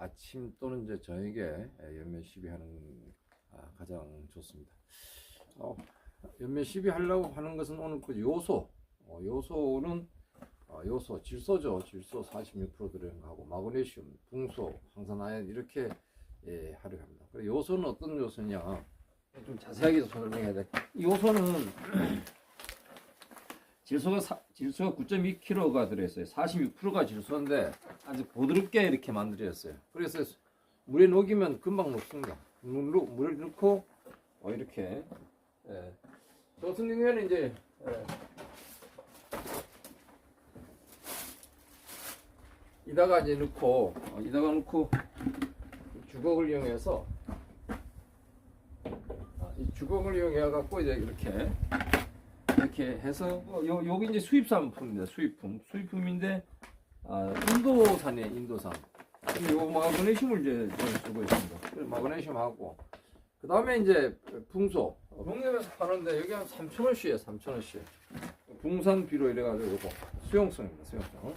아침 또는 이제 저녁에 연면 시비하는 가장 좋습니다. 연면 시비하려고 하는 것은 오늘 그 요소는 요소 질소죠. 질소 46% 들어간 거하고 마그네슘, 붕소, 황산화연 이렇게 하려고 합니다. 그래 요소는 어떤 요소냐? 좀 자세하게 설명해야 돼. 이 요소는 질소가 9.2kg가 들어있어요. 46%가 질소인데 아주 부드럽게 이렇게 만들어졌어요. 그래서 물에 녹이면 금방 녹습니다. 물을 넣고 이렇게 저 같은 경우에는 이제 이다가 이제 넣고 주걱을 이용해서 이 주걱을 이용해 갖고 이제 이렇게 해서 여기 이제 수입산품입니다. 수입품인데 인도산이에요. 인도산. 요 마그네슘을 이제 쓰고 있습니다. 마그네슘하고 그 다음에 이제 붕소. 농협에서 파는데 여기 한 3,000원씩이에요. 3,000원씩. 붕산 비료 이래가지고 요거 수용성입니다. 수용성.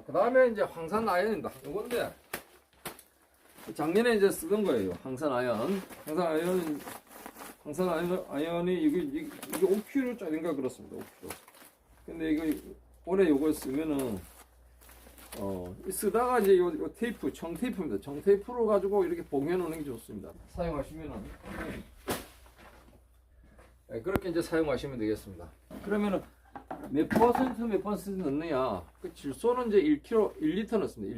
그 다음에 이제 황산아연입니다. 요건데 작년에 이제 쓰던 거예요. 황산아연이 이게 5kg짜리인가 그렇습니다. 5kg. 근데 이거 올해 요거 쓰면은 쓰다가 이제 요 테이프, 청테이프입니다. 청테이프로 가지고 이렇게 봉해 놓는 게 좋습니다. 사용하시면은 그렇게 이제 사용하시면 되겠습니다. 그러면은 몇 퍼센트 넣느냐? 그 질소는 이제 1리터 넣습니다.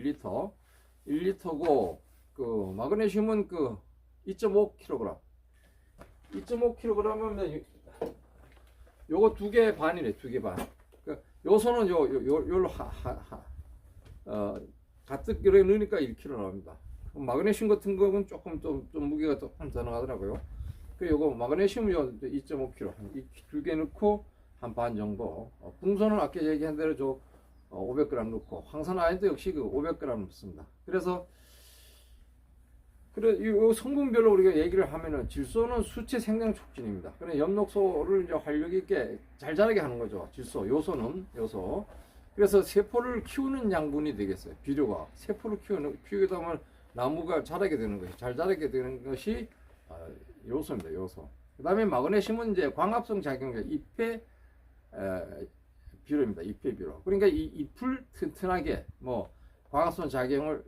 1리터고 그 마그네슘은 그 2.5kg. 2.5kg이면 요거 2개 반이네. 2개 반. 그 요소는 요로 가뜩 이렇게 넣으니까 1kg 나옵니다. 마그네슘 같은 거는 조금 좀 무게가 조금 더 나가더라고요. 그 요거 마그네슘 2.5kg 2개 넣고 한 반 정도. 붕소는 아까 얘기한 대로 500g 넣고 황산화연도 역시 그 500g 넣습니다. 그래서 이 성분별로 우리가 얘기를 하면은 질소는 수체 생장 촉진입니다. 그래 엽록소를 이제 활력 있게 잘 자라게 하는 거죠. 질소, 요소. 그래서 세포를 키우는 양분이 되겠어요. 비료가 세포를 키우게 되면 나무가 자라게 되는 것이 잘 자라게 되는 것이 요소입니다. 요소. 그다음에 마그네슘은 이제 광합성 작용자 잎의 비료입니다. 잎의 비료. 그러니까 이 잎을 튼튼하게 광합성 작용을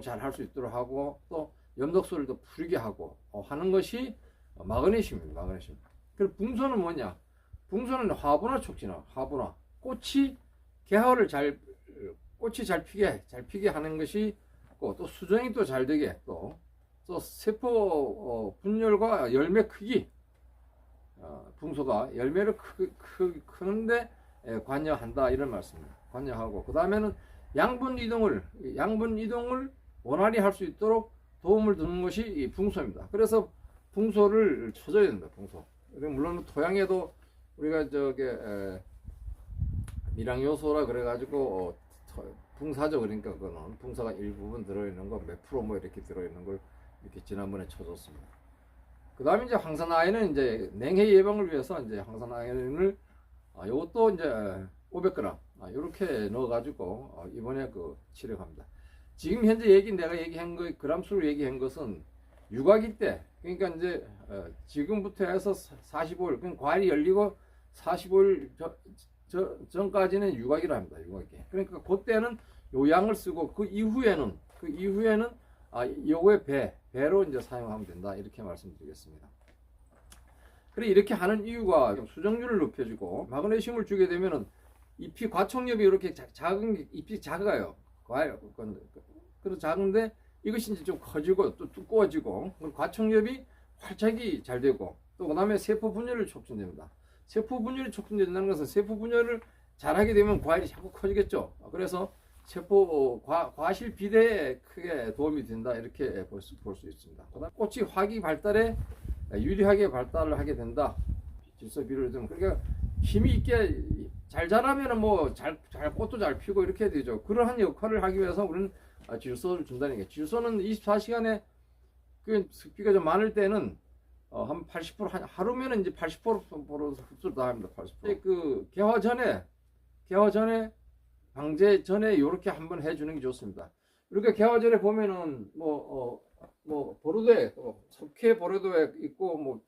잘 할 수 있도록 하고 또 엽록소를 더 풀게 하고 하는 것이 마그네슘입니다. 마그네슘. 그리고 붕소는 뭐냐? 붕소는 화분화 촉진화. 꽃이 잘 피게 하는 것이 또 수정이 또 잘 되게 또 세포 분열과 열매 크기. 붕소가 열매를 크는데 관여한다 이런 말씀입니다. 관여하고 그 다음에는 양분 이동을 원활히 할 수 있도록 도움을 주는 것이 이 붕소입니다. 그래서 붕소를 쳐줘야 된다. 붕소. 물론 토양에도 우리가 밀양요소라 그래가지고 붕사죠. 그러니까 그거는 붕사가 일부분 들어있는 거 몇 프로 이렇게 들어있는 걸 이렇게 지난번에 쳐줬습니다. 그 다음에 이제 황산화연은 이제 냉해 예방을 위해서 이제 황산화연을 요것도 이제 500g 이렇게 넣어가지고 이번에 치료합니다. 지금 현재 내가 얘기한 거 그람수로 얘기한 것은 육아기 때 그러니까 이제 지금부터 해서 45일 그러니까 과일이 열리고 45일 전까지는 육아기라 합니다. 육아기. 그러니까 그때는 요 양을 쓰고 그 이후에는 요거의 배로 이제 사용하면 된다 이렇게 말씀드리겠습니다. 그래 이렇게 하는 이유가 수정률을 높여주고 마그네슘을 주게 되면은 잎이 과촉엽이 이렇게 작은 잎이 작아요. 그래서 작은데 이것이 이제 좀 커지고 또 두꺼워지고 과촉엽이 활착이 잘 되고 또 그다음에 세포 분열을 촉진됩니다. 세포 분열이 촉진된다는 것은 세포 분열을 잘하게 되면 과일이 자꾸 커지겠죠. 그래서 세포 과실 비대에 크게 도움이 된다 이렇게 볼 수 있습니다. 그다음 꽃이 화기 발달에 유리하게 발달을 하게 된다. 질소 비료를 좀 그러니까 힘이 있게 잘 자라면은 꽃도 잘 피고 이렇게 되죠. 그러한 역할을 하기 위해서 우리는 질소를 준다는 게 질소는 24시간에 그 습기가 좀 많을 때는 한 80% 하루면은 이제 80% 흡수를 다 합니다. 80%. 그 개화 전에 방제 전에 이렇게 한번 해주는 게 좋습니다. 이렇게 개화절에 보면은 보르도액, 석회 보르도액 있고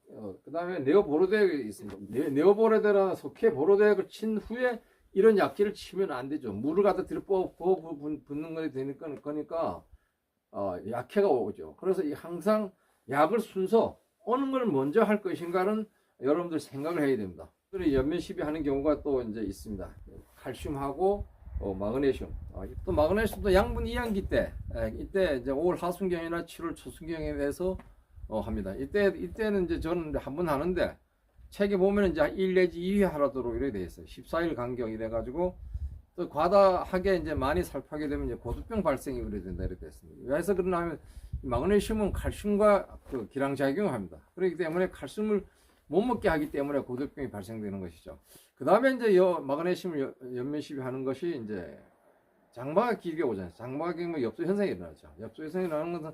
그다음에 네오 보르도액이 있습니다. 네오 보르도라 석회 보르도액을 친 후에 이런 약재를 치면 안 되죠. 물을 갖다 들여 붓는 거에 되니까 약해가 오죠. 그래서 항상 약을 순서 어느 걸 먼저 할 것인가는 여러분들 생각을 해야 됩니다. 그리고 연면 시비하는 경우가 또 이제 있습니다. 칼슘하고 마그네슘. 또 마그네슘도 양분 이항기 때, 이때 이제 5월 하순경이나 7월 초순경에 대해서 합니다. 이때는 이제 저는 한번 하는데 책에 보면 이제 1 내지 2회 하도록 이렇게 돼 있어요. 14일 간격 이래 가지고 또 과다하게 이제 많이 살포하게 되면 이제 고두병 발생이 그래 된다 이렇게 됐습니다. 왜서 그러나 하면 마그네슘은 칼슘과 그 기량작용을 합니다. 그렇기 때문에 칼슘을 못 먹게 하기 때문에 고두병이 발생되는 것이죠. 그 다음에 이제 마그네슘을 연면 시비하는 것이 이제 장마가 길게 오잖아요. 장마가 길면 엽소 현상이 일어나죠. 엽소 현상이 일어나는 것은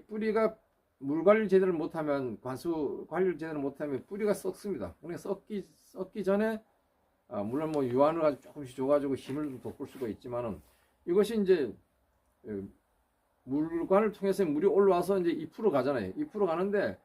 뿌리가 물 관리를 제대로 못하면, 관수 관리를 제대로 못하면 뿌리가 썩습니다. 그러니까 썩기 전에 물론 유한을 가지고 조금씩 줘가지고 힘을 좀 돋굴 수가 있지만은, 이것이 이제 물관을 통해서 물이 올라와서 이제 잎으로 가잖아요. 잎으로 가는데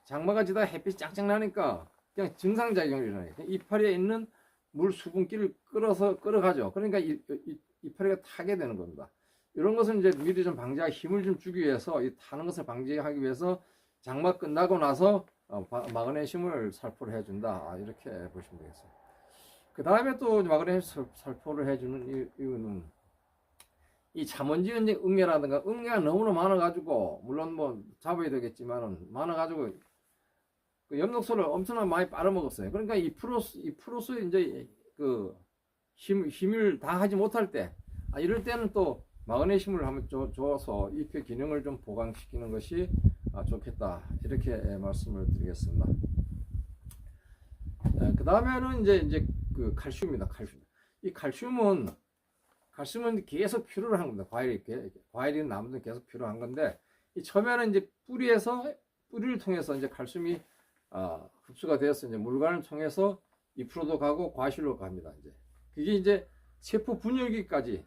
장마가 지다 햇빛이 쫙쫙 나니까 그냥 증상작용이 일어나요. 이파리에 있는 물 수분기를 끌어가죠. 그러니까 이파리가 타게 되는 겁니다. 이런 것은 이제 미리 좀 방지하기, 힘을 좀 주기 위해서, 이 타는 것을 방지하기 위해서 장마 끝나고 나서 마그네슘을 살포를 해준다. 이렇게 보시면 되겠어요. 그 다음에 또 마그네슘 살포를 해주는 이유는 이 잠원지 응애라든가 응애가 너무나 많아가지고, 물론 잡아야 되겠지만은 많아가지고 그 엽록소를 엄청나게 많이 빨아먹었어요. 그러니까 이 프로스 이제 그 힘을 다 하지 못할 때, 이럴 때는 또 마그네슘을 한번 줘서 잎의 기능을 좀 보강시키는 것이 좋겠다. 이렇게 말씀을 드리겠습니다. 그 다음에는 이제 그 칼슘입니다. 칼슘. 이 칼슘은 계속 필요로 한 겁니다. 과일이 나무도 계속 필요한 건데, 이 처음에는 이제 뿌리를 통해서 이제 칼슘이 흡수가 되어서 이제 물관을 통해서 잎으로도 가고 과실로 갑니다. 그게 이제 세포 분열기까지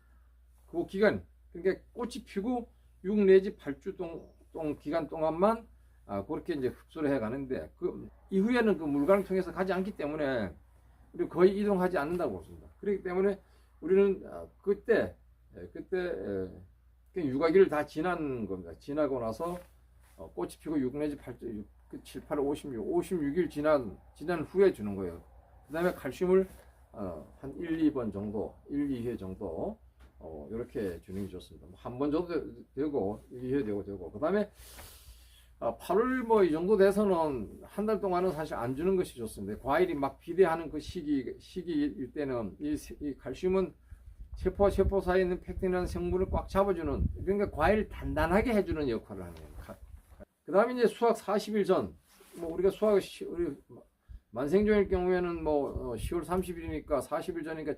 그 기간, 그러니까 꽃이 피고 6 내지 8주 기간 동안만 그렇게 이제 흡수를 해 가는데, 그 이후에는 그 물관을 통해서 가지 않기 때문에 우리 거의 이동하지 않는다고 보습니다. 그렇기 때문에 우리는 그때 유가기를 다 지난 겁니다. 지나고 나서 꽃이 피고 6 내지 8주, 7, 8, 56일 지난 후에 주는 거예요. 그 다음에 칼슘을 한 1, 2번 정도, 1, 2회 정도 이렇게 주는 게 좋습니다. 한 번 줘도 되고 2회 되고 그 다음에 8월 이 정도 돼서는 한 달 동안은 사실 안 주는 것이 좋습니다. 과일이 막 비대하는 그 시기일 때는 이 칼슘은 세포와 세포 사이에 있는 펙틴이라는 성분을 꽉 잡아주는, 그러니까 과일을 단단하게 해주는 역할을 하는 거예요. 그 다음에 이제 수확 40일 전, 우리가 우리 만생종일 경우에는 10월 30일이니까 40일 전이니까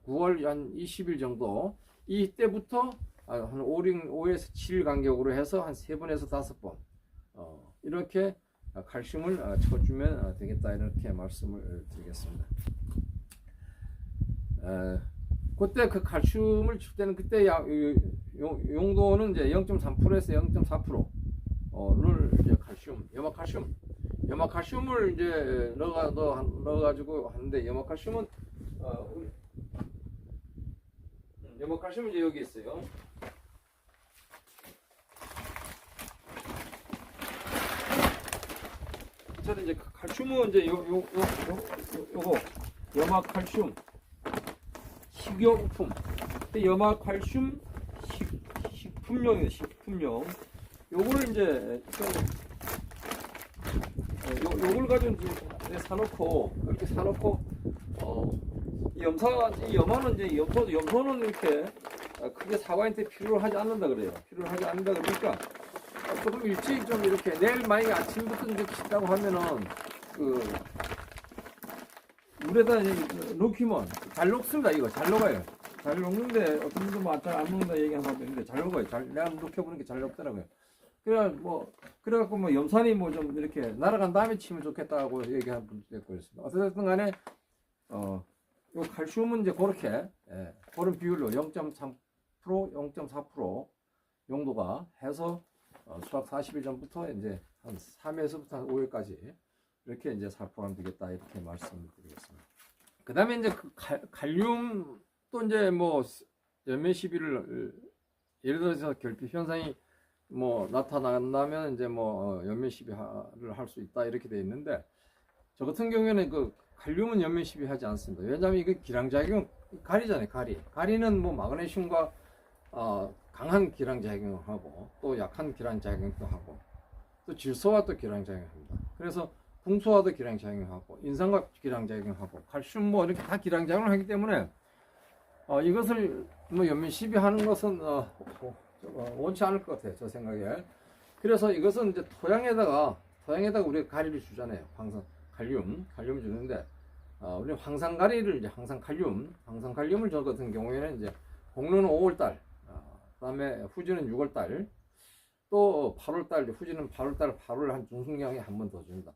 9월 한 20일 정도, 이때부터 한 5에서 7일 간격으로 해서 한 3번에서 5번 이렇게 칼슘을 쳐주면 되겠다. 이렇게 말씀을 드리겠습니다. 그때 그 칼슘을 줄 때는 그때 용도는 이제 0.3%에서 0.4%를 이제 염화칼슘을 이제 넣어가지고 하는데, 염화칼슘은 염화칼슘은 이제 여기 있어요. 저는 이제 칼슘은 이제 요거 염화칼슘 식용품, 염화칼슘 식품용이에요. 식품용. 요거를 이제 요걸 가지고 이제 사놓고, 이렇게 사놓고 염화는 이제 염소는 이렇게 크게 사과한테 필요로 하지 않는다 그래요. 필요로 하지 않는다 그러니까 조금 일찍 좀 이렇게, 내일 만약에 아침부터 이렇게 친다고 하면은 그 물에다 녹이면 잘 녹습니다. 이거 잘 녹아요. 잘 녹는데 어떤 분들 잘 안 녹는다 얘기하는 사람도 있는데 잘 녹아요. 내가 녹여보니까 잘 녹더라고요. 그래갖고 염산이 좀 이렇게 날아간 다음에 치면 좋겠다고 얘기하는 분도 있고 그랬습니다. 어쨌든 간에 요 칼슘은 이제 그렇게 그런 비율로 0.3%, 0.4% 용도가 해서 수확 40일 전부터 이제 한 3회에서부터 한 5회까지 이렇게 이제 살포하면 되겠다 이렇게 말씀드리겠습니다. 그 다음에 이제 그 칼륨 또 이제 뭐 연면 시비를 예를 들어서 결핍 현상이 뭐 나타난다면 이제 뭐 연면 시비를 할 수 있다 이렇게 돼 있는데 저 같은 경우에는 그 칼륨은 연면 시비하지 않습니다. 왜냐하면 이게 기량작용 가리잖아요. 가리는 뭐 마그네슘과 강한 기량작용을 하고 또 약한 기량작용도 하고 또 질소와 또 기량작용합니다. 그래서 풍소와도 기량작용하고 인산과 기량작용하고 칼슘 뭐 이렇게 다 기량작용을 하기 때문에 이것을 뭐 연면 시비하는 것은 원치 않을 것 같아요. 저 생각에. 그래서 이것은 이제 토양에다가 우리가 가리를 주잖아요. 항상 칼륨 주는데 우리는 황산가리를 이제 황산칼륨을 저 같은 경우에는 이제 공로는 5월달, 그다음에 후지는 6월달, 또 8월달, 후지는 8월달, 8월 한 중순경에 한 번 더 줍니다.